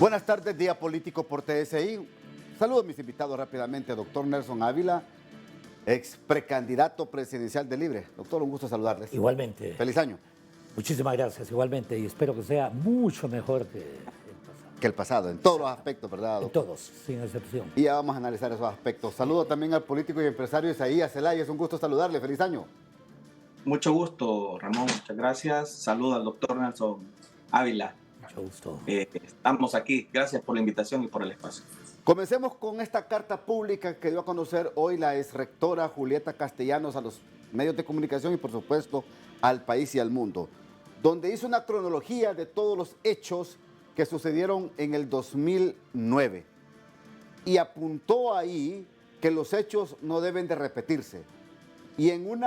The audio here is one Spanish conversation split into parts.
Buenas tardes, Día Político por TSI. Saludo a mis invitados rápidamente, doctor Nelson Ávila, ex precandidato presidencial de Libre. Doctor, un gusto saludarles. Igualmente. Feliz año. Muchísimas gracias, igualmente, y espero que sea mucho mejor que el pasado. Que el pasado, en todos los aspectos, ¿verdad, En doctor? todos, sin excepción. Y ya vamos a analizar esos aspectos. Saludo también al político y empresario Isaías Zelaya. Es un gusto saludarle. Feliz año. Mucho gusto, Ramón. Muchas gracias. Saludo al doctor Nelson Ávila. Mucho gusto. Estamos aquí. Gracias por la invitación y por el espacio. Comencemos con esta carta pública que dio a conocer hoy la exrectora Julieta Castellanos a los medios de comunicación y, por supuesto, al país y al mundo, donde hizo una cronología de todos los hechos que sucedieron en el 2009 y apuntó ahí que los hechos no deben de repetirse. Y en un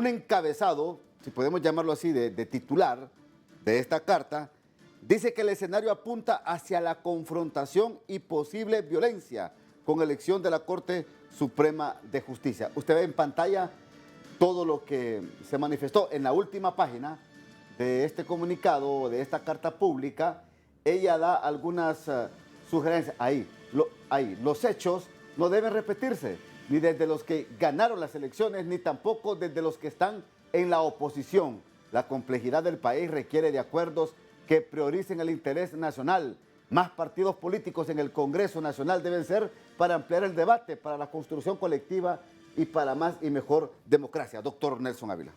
encabezado, si podemos llamarlo así, de titular de esta carta, dice que el escenario apunta hacia la confrontación y posible violencia con elección de la Corte Suprema de Justicia. Usted ve en pantalla todo lo que se manifestó en la última página de este comunicado, de esta carta pública. Ella da algunas sugerencias. Ahí, los hechos no deben repetirse, ni desde los que ganaron las elecciones, ni tampoco desde los que están en la oposición. La complejidad del país requiere de acuerdos que prioricen el interés nacional. Más partidos políticos en el Congreso Nacional deben ser para ampliar el debate, para la construcción colectiva y para más y mejor democracia. Doctor Nelson Ávila.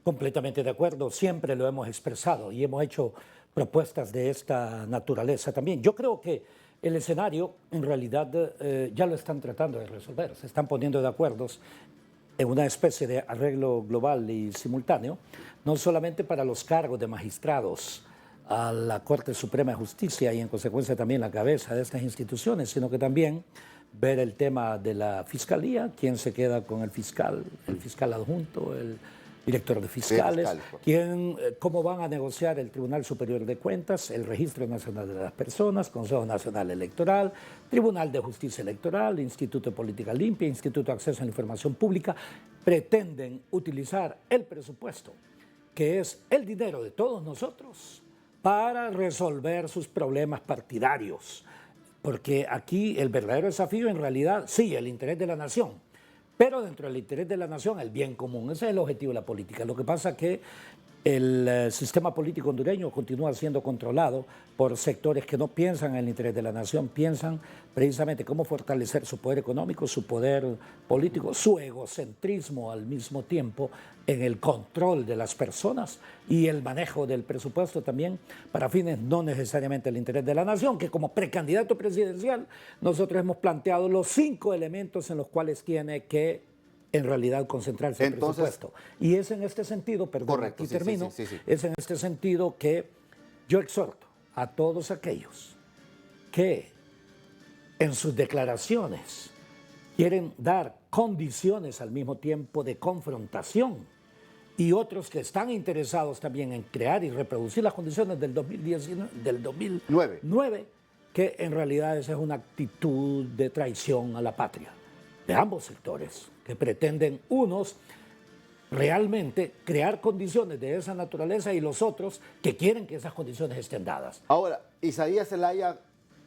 Completamente de acuerdo, siempre lo hemos expresado y hemos hecho propuestas de esta naturaleza también. Yo creo que el escenario, en realidad, ya lo están tratando de resolver. Se están poniendo de acuerdo en una especie de arreglo global y simultáneo, no solamente para los cargos de magistrados a la Corte Suprema de Justicia y en consecuencia también la cabeza de estas instituciones, sino que también ver el tema de la fiscalía, quién se queda con el fiscal adjunto, el director de fiscales, cómo van a negociar el Tribunal Superior de Cuentas, el Registro Nacional de las Personas, Consejo Nacional Electoral, Tribunal de Justicia Electoral, Instituto de Política Limpia, Instituto de Acceso a la Información Pública. Pretenden utilizar el presupuesto, que es el dinero de todos nosotros, para resolver sus problemas partidarios. Porque aquí el verdadero desafío en realidad, sí, el interés de la nación, pero dentro del interés de la nación, el bien común. Ese es el objetivo de la política. Lo que pasa es que el sistema político hondureño continúa siendo controlado por sectores que no piensan en el interés de la nación, piensan precisamente cómo fortalecer su poder económico, su poder político, su egocentrismo al mismo tiempo en el control de las personas y el manejo del presupuesto también para fines no necesariamente del interés de la nación, que como precandidato presidencial nosotros hemos planteado los 5 elementos en los cuales tiene que en realidad concentrarse el presupuesto. Y es en este sentido, perdón, correcto, aquí sí, termino, sí. es en este sentido que yo exhorto a todos aquellos que en sus declaraciones quieren dar condiciones al mismo tiempo de confrontación y otros que están interesados también en crear y reproducir las condiciones del 2009, que en realidad esa es una actitud de traición a la patria de ambos sectores, que pretenden unos realmente crear condiciones de esa naturaleza y los otros que quieren que esas condiciones estén dadas. Ahora, Isaías Zelaya,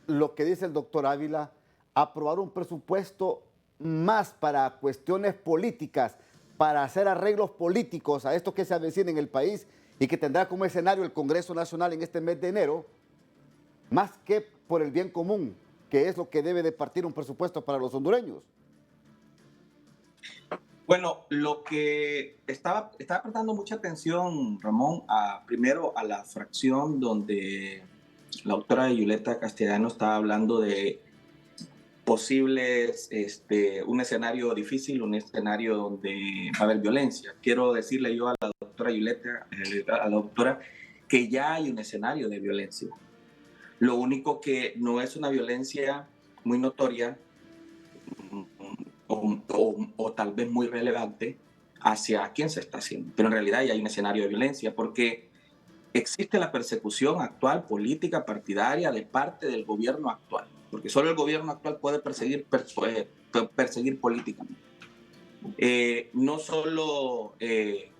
lo que dice el doctor Ávila, aprobar un presupuesto más para cuestiones políticas, para hacer arreglos políticos a esto que se avecina en el país y que tendrá como escenario el Congreso Nacional en este mes de enero, más que por el bien común, que es lo que debe de partir un presupuesto para los hondureños. Bueno, lo que estaba prestando mucha atención, Ramón, primero a la fracción donde la doctora Julieta Castellanos estaba hablando de posibles, un escenario difícil, un escenario donde va a haber violencia. Quiero decirle yo a la doctora Julieta, a la doctora, que ya hay un escenario de violencia. Lo único que no es una violencia muy notoria, o tal vez muy relevante hacia quién se está haciendo. Pero en realidad ya hay un escenario de violencia porque existe la persecución actual, política, partidaria, de parte del gobierno actual. Porque solo el gobierno actual puede perseguir políticamente. No solo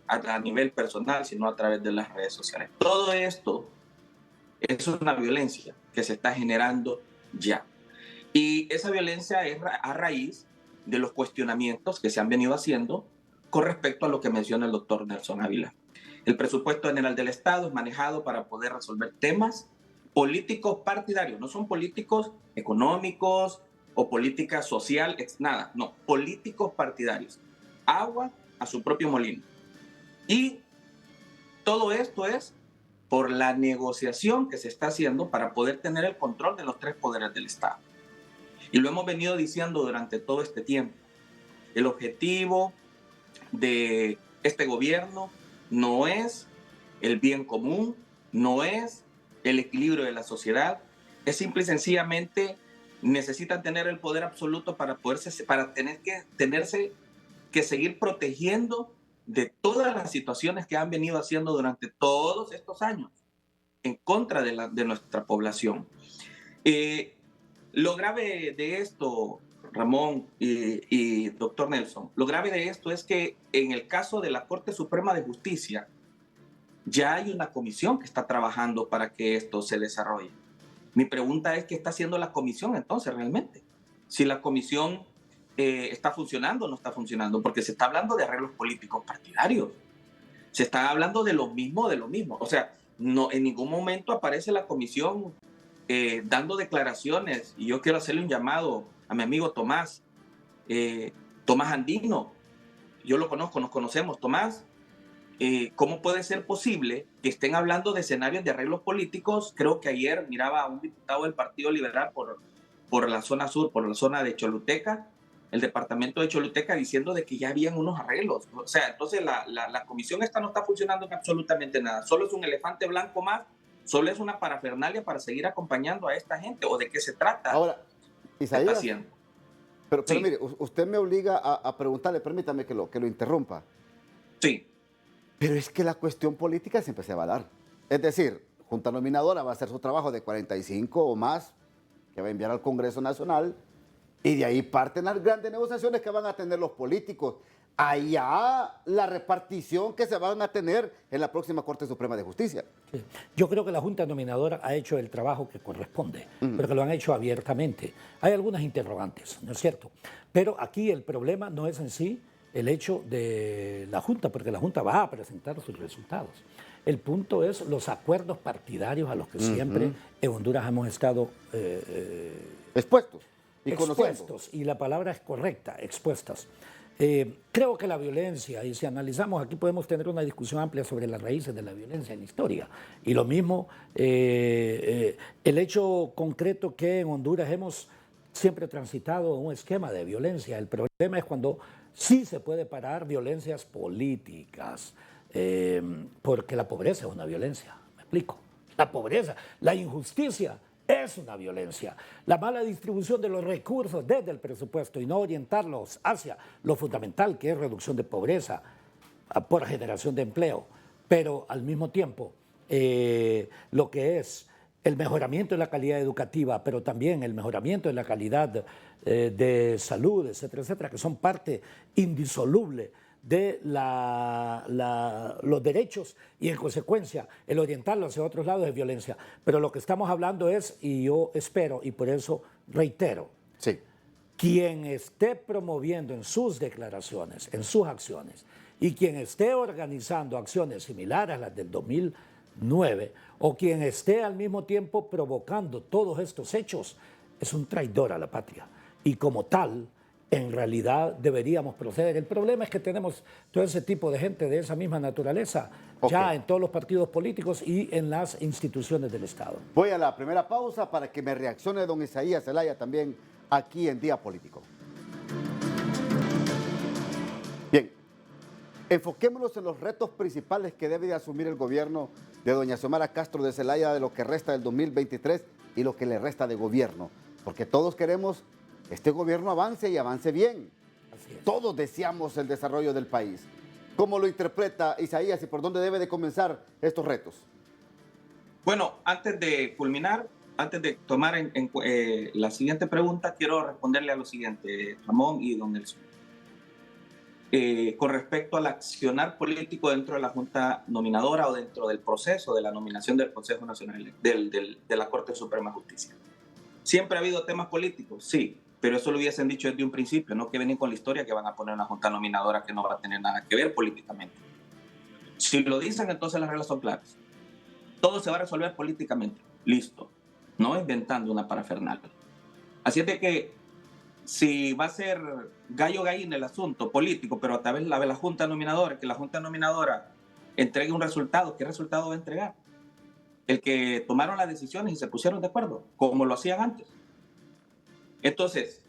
a nivel personal, sino a través de las redes sociales. Todo esto es Eso es una violencia que se está generando ya. Y esa violencia es a raíz de los cuestionamientos que se han venido haciendo con respecto a lo que menciona el doctor Nelson Ávila. El presupuesto general del Estado es manejado para poder resolver temas políticos partidarios, no son políticos económicos o política social, nada, no, políticos partidarios. Agua a su propio molino. Y todo esto es por la negociación que se está haciendo para poder tener el control de los tres poderes del Estado. Y lo hemos venido diciendo durante todo este tiempo. El objetivo de este gobierno no es el bien común, no es el equilibrio de la sociedad, es simple y sencillamente necesitan tener el poder absoluto para tenerse que seguir protegiendo de todas las situaciones que han venido haciendo durante todos estos años en contra de nuestra población. Lo grave de esto, Ramón y doctor Nelson, lo grave de esto es que en el caso de la Corte Suprema de Justicia, ya hay una comisión que está trabajando para que esto se desarrolle. Mi pregunta es, ¿qué está haciendo la comisión entonces realmente? Si la comisión está funcionando o no está funcionando, porque se está hablando de arreglos políticos partidarios. Se está hablando de lo mismo, de lo mismo. O sea, no, en ningún momento aparece la comisión dando declaraciones, y yo quiero hacerle un llamado a mi amigo Tomás, Tomás Andino. Yo lo conozco, nos conocemos. Tomás, ¿cómo puede ser posible que estén hablando de escenarios de arreglos políticos? Creo que ayer miraba a un diputado del Partido Liberal por la zona sur, por la zona de Choluteca, el departamento de Choluteca, diciendo de que ya habían unos arreglos. O sea, entonces la comisión esta no está funcionando en absolutamente nada. Solo es un elefante blanco más, solo es una parafernalia para seguir acompañando a esta gente. ¿O de qué se trata? Ahora, Isaías, pero sí. mire, usted me obliga a preguntarle, permítame que lo interrumpa. Sí. Pero es que la cuestión política siempre se va a dar. Es decir, Junta Nominadora va a hacer su trabajo de 45 o más, que va a enviar al Congreso Nacional, y de ahí parten las grandes negociaciones que van a tener los políticos. Allá la repartición que se van a tener en la próxima Corte Suprema de Justicia. Sí. Yo creo que la Junta Nominadora ha hecho el trabajo que corresponde, pero que lo han hecho abiertamente. Hay algunas interrogantes, ¿no es cierto? Pero aquí el problema no es en sí el hecho de la Junta, porque la Junta va a presentar sus resultados. El punto es los acuerdos partidarios a los que siempre en Honduras hemos estado expuestos y expuestos, y la palabra es correcta, expuestas. Creo que la violencia, y si analizamos aquí podemos tener una discusión amplia sobre las raíces de la violencia en la historia. Y lo mismo, el hecho concreto que en Honduras hemos siempre transitado un esquema de violencia. El problema es cuando sí se puede parar violencias políticas, porque la pobreza es una violencia, me explico. La pobreza, la injusticia es una violencia. La mala distribución de los recursos desde el presupuesto y no orientarlos hacia lo fundamental, que es reducción de pobreza por generación de empleo, pero al mismo tiempo lo que es el mejoramiento de la calidad educativa, pero también el mejoramiento de la calidad de salud, etcétera, etcétera, que son parte indisoluble de los derechos y en consecuencia el orientarlo hacia otros lados es violencia. Pero lo que estamos hablando es, y yo espero y por eso reitero, sí, quien esté promoviendo en sus declaraciones, en sus acciones, y quien esté organizando acciones similares a las del 2009, o quien esté al mismo tiempo provocando todos estos hechos, es un traidor a la patria. Y como tal, en realidad deberíamos proceder. El problema es que tenemos todo ese tipo de gente de esa misma naturaleza ya en todos los partidos políticos y en las instituciones del Estado. Voy a la primera pausa para que me reaccione don Isaías Zelaya también aquí en Día Político. Bien, enfoquémonos en los retos principales que debe de asumir el gobierno de doña Xiomara Castro de Zelaya de lo que resta del 2023 y lo que le resta de gobierno, porque todos queremos este gobierno avance y avance bien. Todos deseamos el desarrollo del país. ¿Cómo lo interpreta Isaías y por dónde debe de comenzar estos retos? Bueno, antes de culminar, antes de tomar la siguiente pregunta, quiero responderle a lo siguiente, Ramón y don Nelson. con respecto al accionar político dentro de la Junta Nominadora o dentro del proceso de la nominación del Consejo Nacional de la Corte Suprema de Justicia. ¿Siempre ha habido temas políticos? Sí, pero eso lo hubiesen dicho desde un principio, no que venir con la historia que van a poner una Junta Nominadora que no va a tener nada que ver políticamente. Si lo dicen, entonces las reglas son claras. Todo se va a resolver políticamente. Listo. No inventando una parafernalia. Así es de que si va a ser gallo gallina el asunto político, pero a través de la Junta Nominadora, que la Junta Nominadora entregue un resultado, ¿qué resultado va a entregar? El que tomaron las decisiones y se pusieron de acuerdo, como lo hacían antes. Entonces,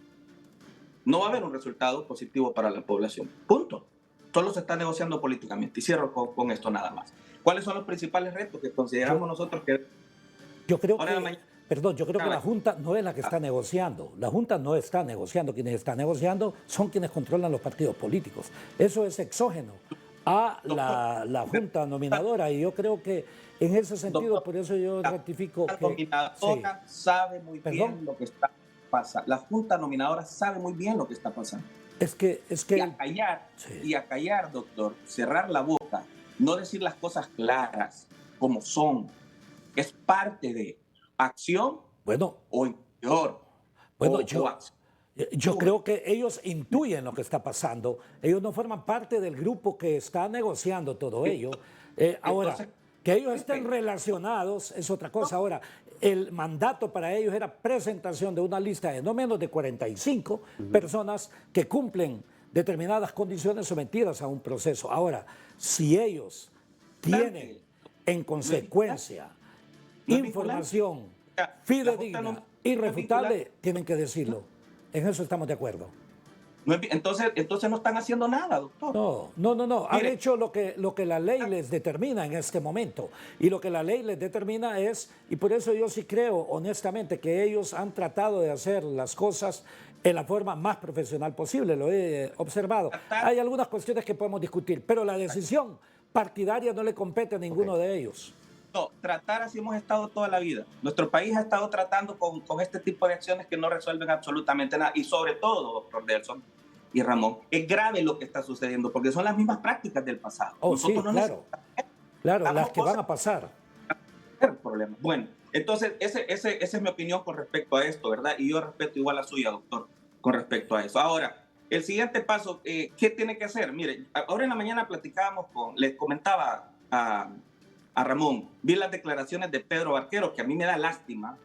no va a haber un resultado positivo para la población. Punto. Solo se está negociando políticamente. Y cierro con esto nada más. ¿Cuáles son los principales retos que consideramos nosotros que... Yo creo que la Junta no es la que está negociando. La Junta no está negociando. Quienes están negociando son quienes controlan los partidos políticos. Eso es exógeno a la Junta Nominadora. Y yo creo que en ese sentido, por eso yo ratifico que... La Nominadora sabe muy bien lo que está pasando. La Junta Nominadora sabe muy bien lo que está pasando. Es que y a callar, doctor, cerrar la boca, no decir las cosas claras como son, es parte de acción o interior. Bueno, yo creo que ellos intuyen lo que está pasando. Ellos no forman parte del grupo que está negociando todo ello. Ahora, que ellos estén relacionados es otra cosa. Ahora, el mandato para ellos era presentación de una lista de no menos de 45 personas que cumplen determinadas condiciones sometidas a un proceso. Ahora, si ellos tienen en consecuencia información fidedigna, irrefutable, tienen que decirlo. En eso estamos de acuerdo. Entonces no están haciendo nada, doctor. No. Han hecho lo que la ley les determina en este momento. Y lo que la ley les determina es, y por eso yo sí creo honestamente que ellos han tratado de hacer las cosas en la forma más profesional posible. Lo he observado. Hay algunas cuestiones que podemos discutir, pero la decisión partidaria no le compete a ninguno de ellos. No, tratar así hemos estado toda la vida. Nuestro país ha estado tratando con este tipo de acciones que no resuelven absolutamente nada. Y sobre todo, doctor Delson y Ramón, es grave lo que está sucediendo porque son las mismas prácticas del pasado. Nosotros claro, las que van a pasar. Problema. Bueno, entonces esa es mi opinión con respecto a esto, ¿verdad? Y yo respeto igual la suya, doctor, con respecto a eso. Ahora, el siguiente paso, ¿qué tiene que hacer? Mire, ahora en la mañana platicábamos les comentaba a Ramón, vi las declaraciones de Pedro Barquero, que a mí me da lástima,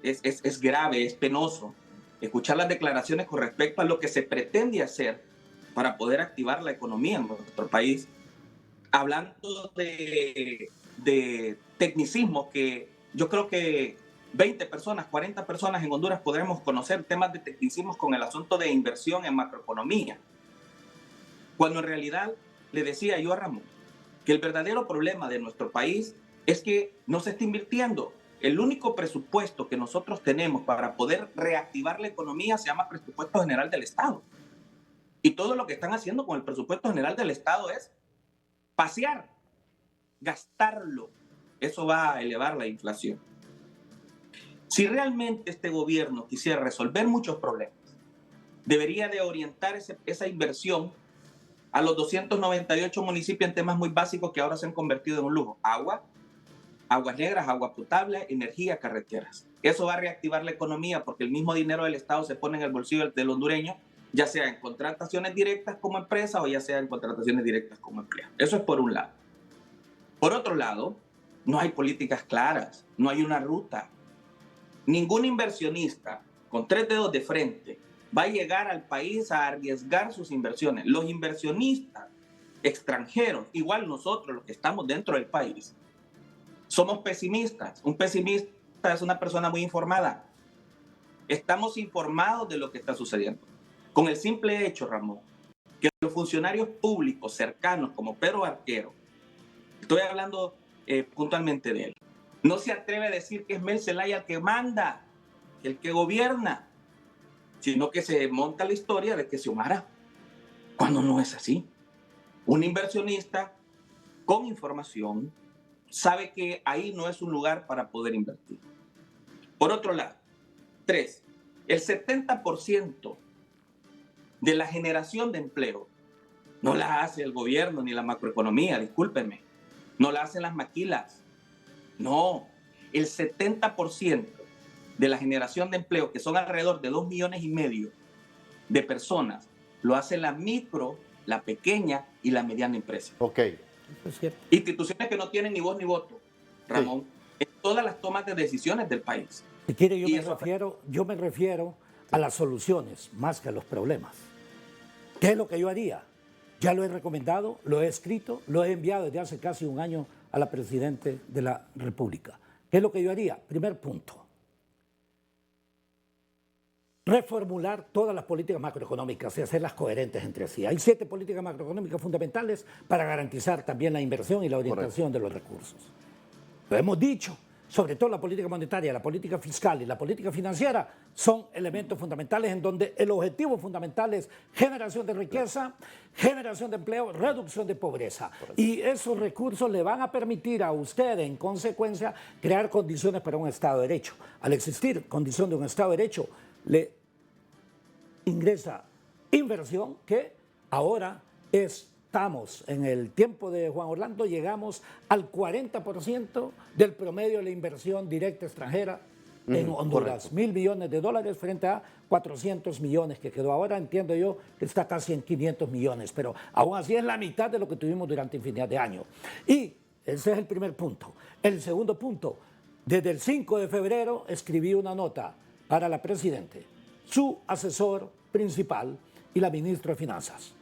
es grave, es penoso, escuchar las declaraciones con respecto a lo que se pretende hacer para poder activar la economía en nuestro país, hablando de tecnicismo que yo creo que 20 personas, 40 personas en Honduras podremos conocer temas de tecnicismos con el asunto de inversión en macroeconomía, cuando en realidad le decía yo a Ramón que el verdadero problema de nuestro país es que no se está invirtiendo. El único presupuesto que nosotros tenemos para poder reactivar la economía se llama Presupuesto General del Estado. Y todo lo que están haciendo con el Presupuesto General del Estado es pasear, gastarlo. Eso va a elevar la inflación. Si realmente este gobierno quisiera resolver muchos problemas, debería de orientar esa inversión a los 298 municipios en temas muy básicos que ahora se han convertido en un lujo. Agua, aguas negras, agua potable, energía, carreteras. Eso va a reactivar la economía porque el mismo dinero del Estado se pone en el bolsillo del hondureño, ya sea en contrataciones directas como empresa o ya sea en contrataciones directas como empleado. Eso es por un lado. Por otro lado, no hay políticas claras, no hay una ruta. Ningún inversionista con 3 dedos de frente va a llegar al país a arriesgar sus inversiones. Los inversionistas extranjeros, igual nosotros los que estamos dentro del país, somos pesimistas. Un pesimista es una persona muy informada. Estamos informados de lo que está sucediendo. Con el simple hecho, Ramón, que los funcionarios públicos cercanos como Pedro Barquero, estoy hablando puntualmente de él, no se atreve a decir que es Mel Zelaya el que manda, el que gobierna, sino que se monta la historia de que Xiomara, cuando no es así. Un inversionista con información sabe que ahí no es un lugar para poder invertir. Por otro lado, 3, el 70% de la generación de empleo No la hace el gobierno ni la macroeconomía, discúlpenme. No la hacen las maquilas. No, el 70% de la generación de empleo, que son alrededor de 2,5 millones de personas, lo hace la micro, la pequeña y la mediana empresa. Ok. Eso es cierto. Instituciones que no tienen ni voz ni voto, Ramón, en todas las tomas de decisiones del país. Si quiere, yo me refiero a las soluciones más que a los problemas. ¿Qué es lo que yo haría? Ya lo he recomendado, lo he escrito, lo he enviado desde hace casi un año a la Presidenta de la República. ¿Qué es lo que yo haría? Primer punto. Reformular todas las políticas macroeconómicas y hacerlas coherentes entre sí. Hay 7 políticas macroeconómicas fundamentales para garantizar también la inversión y la orientación de los recursos. Lo hemos dicho, sobre todo la política monetaria, la política fiscal y la política financiera son elementos fundamentales en donde el objetivo fundamental es generación de riqueza, generación de empleo, reducción de pobreza. Y esos recursos le van a permitir a usted, en consecuencia, crear condiciones para un Estado de Derecho. Al existir condición de un Estado de Derecho, le ingresa inversión que ahora estamos en el tiempo de Juan Orlando, llegamos al 40% del promedio de la inversión directa extranjera en Honduras. 1.000 millones de dólares frente a 400 millones que quedó. Ahora entiendo yo que está casi en 500 millones, pero aún así es la mitad de lo que tuvimos durante infinidad de años. Y ese es el primer punto. El segundo punto, desde el 5 de febrero escribí una nota para la Presidenta, su asesor principal y la ministra de Finanzas,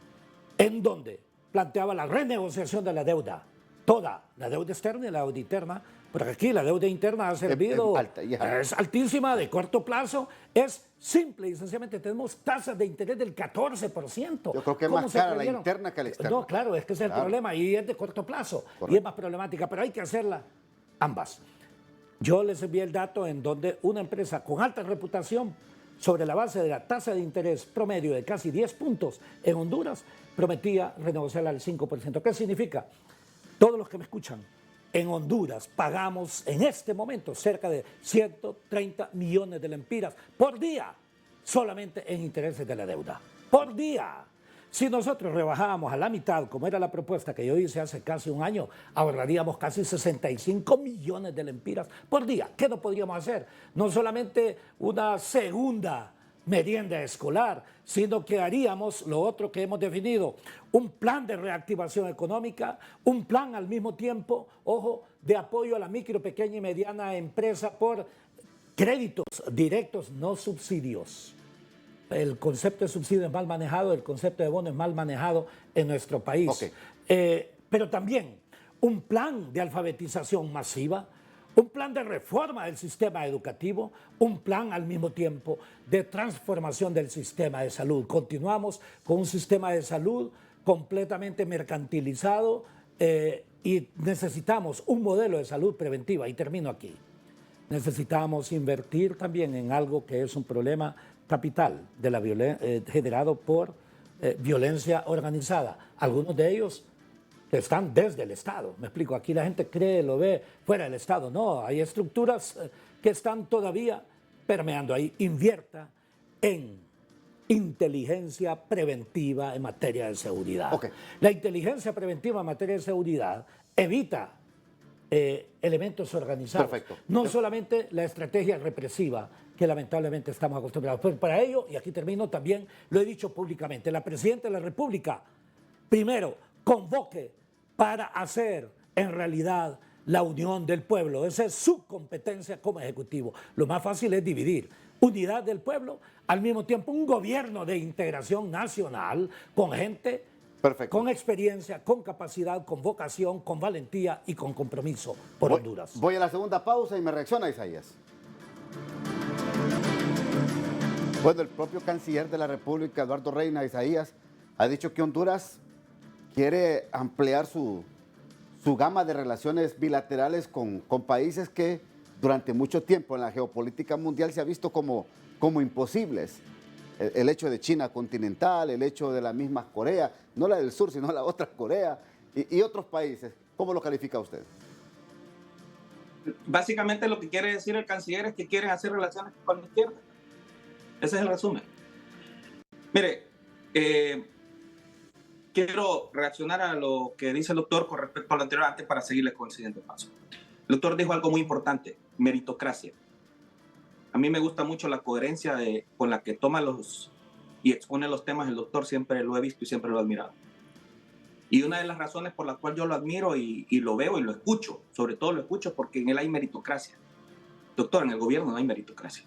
en donde planteaba la renegociación de la deuda, toda, la deuda externa y la deuda interna, porque aquí la deuda interna ha servido, es altísima, de corto plazo, es simple y sencillamente tenemos tasas de interés del 14%. Yo creo que es más cara la interna que la externa. No, claro, es que ese es el problema y es de corto plazo y es más problemática, pero hay que hacerla ambas. Yo les envié el dato en donde una empresa con alta reputación, sobre la base de la tasa de interés promedio de casi 10 puntos en Honduras, prometía renegociarla al 5%. ¿Qué significa? Todos los que me escuchan, en Honduras pagamos en este momento cerca de 130 millones de lempiras por día, solamente en intereses de la deuda. Por día. Si nosotros rebajábamos a la mitad, como era la propuesta que yo hice hace casi un año, ahorraríamos casi 65 millones de lempiras por día. ¿Qué no podríamos hacer? No solamente una segunda merienda escolar, sino que haríamos lo otro que hemos definido, un plan de reactivación económica, un plan al mismo tiempo, ojo, de apoyo a la micro, pequeña y mediana empresa por créditos directos, no subsidios. El concepto de subsidio es mal manejado, el concepto de bono es mal manejado en nuestro país. Pero también un plan de alfabetización masiva, un plan de reforma del sistema educativo, un plan al mismo tiempo de transformación del sistema de salud. Continuamos con un sistema de salud completamente mercantilizado y necesitamos un modelo de salud preventiva. Y termino aquí. Necesitamos invertir también en algo que es un problema capital de la generado por violencia organizada. Algunos de ellos que están desde el Estado. Me explico, aquí la gente cree, lo ve fuera del Estado. No, hay estructuras que están todavía permeando ahí. Invierta en inteligencia preventiva en materia de seguridad. La inteligencia preventiva en materia de seguridad evita elementos organizados. Perfecto. No solamente la estrategia represiva que lamentablemente estamos acostumbrados. Pero para ello, y aquí termino, también lo he dicho públicamente, la Presidenta de la República, primero, convoque para hacer en realidad la unión del pueblo. Esa es su competencia como ejecutivo. Lo más fácil es dividir. Unidad del pueblo, al mismo tiempo un gobierno de integración nacional con gente con experiencia, con capacidad, con vocación, con valentía y con compromiso por Honduras. Voy a la segunda pausa y me reacciona Isaías. Bueno, el propio canciller de la República, Eduardo Reina, Isaías, ha dicho que Honduras quiere ampliar su gama de relaciones bilaterales con países que durante mucho tiempo en la geopolítica mundial se ha visto como imposibles. El hecho de China continental, el hecho de la misma Corea, no la del sur, sino la otra Corea y otros países. ¿Cómo lo califica usted? Básicamente lo que quiere decir el canciller es que quieren hacer relaciones con la izquierda. Ese es el resumen. Mire, quiero reaccionar a lo que dice el doctor con respecto a lo anterior antes para seguirle con el siguiente paso. El doctor dijo algo muy importante, meritocracia. A mí me gusta mucho la coherencia con la que toma y expone los temas el doctor, siempre lo he visto y siempre lo he admirado. Y una de las razones por las cuales yo lo admiro y lo veo y lo escucho, sobre todo lo escucho porque en él hay meritocracia. Doctor, en el gobierno no hay meritocracia.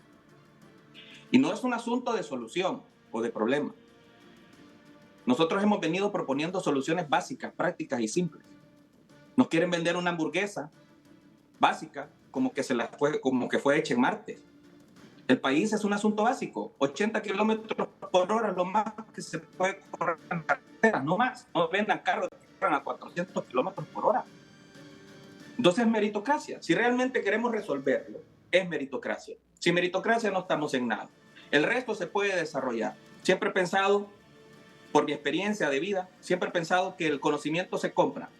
Y no es un asunto de solución o de problema. Nosotros hemos venido proponiendo soluciones básicas, prácticas y simples. Nos quieren vender una hamburguesa básica como que fue hecha en Marte. El país es un asunto básico. 80 kilómetros por hora, lo más que se puede correr en carretera, no más. No vendan carros que corran a 400 kilómetros por hora. Entonces, meritocracia. Si realmente queremos resolverlo, es meritocracia. Sin meritocracia no estamos en nada. El resto se puede desarrollar. Siempre he pensado, por mi experiencia de vida, siempre he pensado que el conocimiento se compra,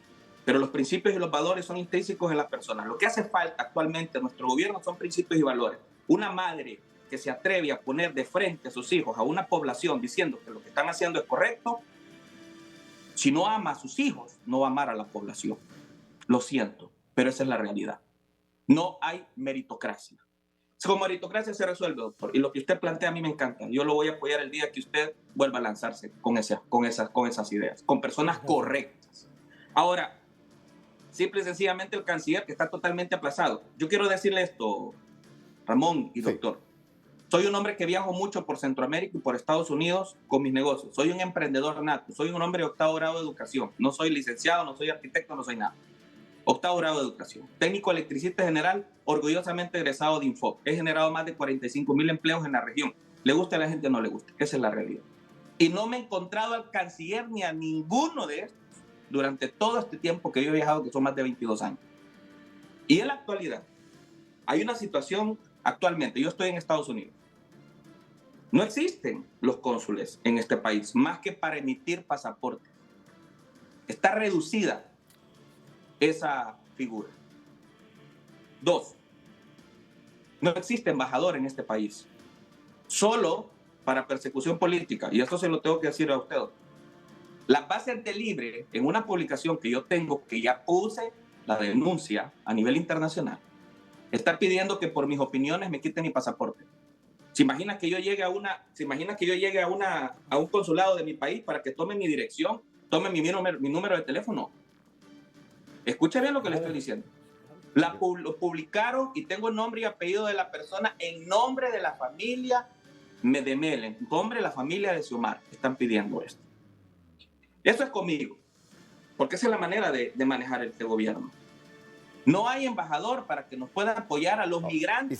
pero los principios y los valores son intrínsecos en las personas. Lo que hace falta actualmente en nuestro gobierno son principios y valores. Una madre que se atreve a poner de frente a sus hijos, a una población, diciendo que lo que están haciendo es correcto, si no ama a sus hijos, no va a amar a la población. Lo siento, pero esa es la realidad. No hay meritocracia. Con meritocracia se resuelve, doctor. Y lo que usted plantea a mí me encanta. Yo lo voy a apoyar el día que usted vuelva a lanzarse con esas ideas, con personas correctas. Ahora, simple y sencillamente el canciller que está totalmente aplazado. Yo quiero decirle esto, Ramón y doctor. Soy un hombre que viajo mucho por Centroamérica y por Estados Unidos con mis negocios. Soy un emprendedor nato. Soy un hombre de 8º grado de educación. No soy licenciado, no soy arquitecto, no soy nada. 8º grado de educación. Técnico electricista general, orgullosamente egresado de Info. He generado más de 45,000 empleos en la región. ¿Le gusta a la gente o no le gusta? Esa es la realidad. Y no me he encontrado al canciller ni a ninguno de estos durante todo este tiempo que yo he viajado, que son más de 22 años. Y en la actualidad, hay una situación actualmente. Yo estoy en Estados Unidos. No existen los cónsules en este país, más que para emitir pasaportes. Está reducida esa figura. 2, no existe embajador en este país, solo para persecución política. Y esto se lo tengo que decir a usted. Las bases de Libre, en una publicación que yo tengo, que ya puse la denuncia a nivel internacional, está pidiendo que por mis opiniones me quiten mi pasaporte. ¿Se imagina que yo llegue a un consulado de mi país para que tome mi dirección, tome mi número de teléfono? Escuche bien lo que le estoy diciendo. Lo publicaron y tengo el nombre y apellido de la persona en nombre de la familia Medemel, en nombre de la familia de Xiomara. Están pidiendo esto. Eso es conmigo, porque esa es la manera de manejar este gobierno. No hay embajador para que nos puedan apoyar a los migrantes.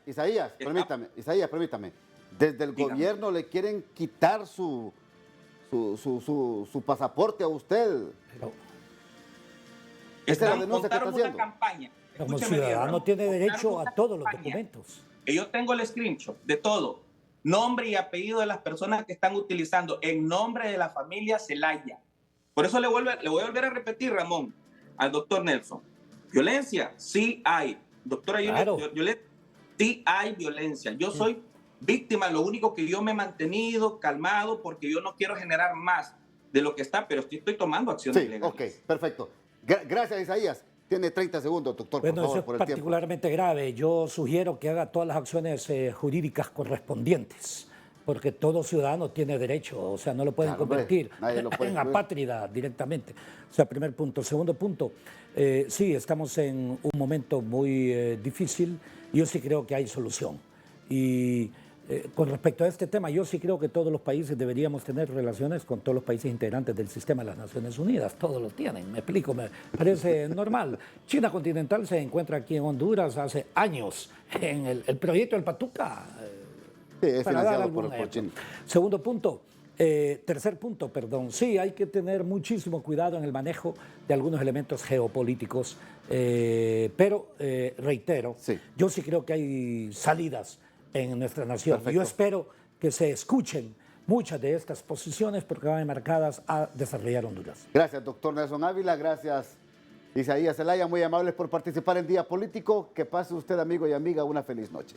Isaías, permítame. Desde el gobierno le quieren quitar su pasaporte a usted. Montaron una campaña. Como ciudadano tiene derecho a todos los documentos. Que yo tengo el screenshot de todo. Nombre y apellido de las personas que están utilizando en nombre de la familia Zelaya. Por eso le voy a volver a repetir, Ramón, al doctor Nelson. Violencia, sí hay. Doctora, claro. Sí hay violencia. Yo soy víctima. Lo único que yo me he mantenido calmado porque yo no quiero generar más de lo que está, pero estoy tomando acciones legales. Ok, perfecto. Gracias, Isaías. Tiene 30 segundos, doctor. Bueno, por favor, eso es por el particularmente tiempo. grave. Yo sugiero que haga todas las acciones jurídicas correspondientes, porque todo ciudadano tiene derecho, o sea, no lo pueden convertir en apátrida directamente. O sea, primer punto. Segundo punto, sí, estamos en un momento muy difícil. Yo sí creo que hay solución. Y con respecto a este tema, yo sí creo que todos los países deberíamos tener relaciones con todos los países integrantes del sistema de las Naciones Unidas. Todos lo tienen, me explico, me parece normal. China continental se encuentra aquí en Honduras hace años en el proyecto del Patuca. Sí, es financiado por China. Segundo punto. Tercer punto, perdón. Sí, hay que tener muchísimo cuidado en el manejo de algunos elementos geopolíticos, pero reitero, yo sí creo que hay salidas en nuestra nación. Perfecto. Yo espero que se escuchen muchas de estas posiciones porque van enmarcadas a desarrollar Honduras. Gracias, doctor Nelson Ávila. Gracias, Isaías Zelaya. Muy amables por participar en Día Político. Que pase usted, amigo y amiga, una feliz noche.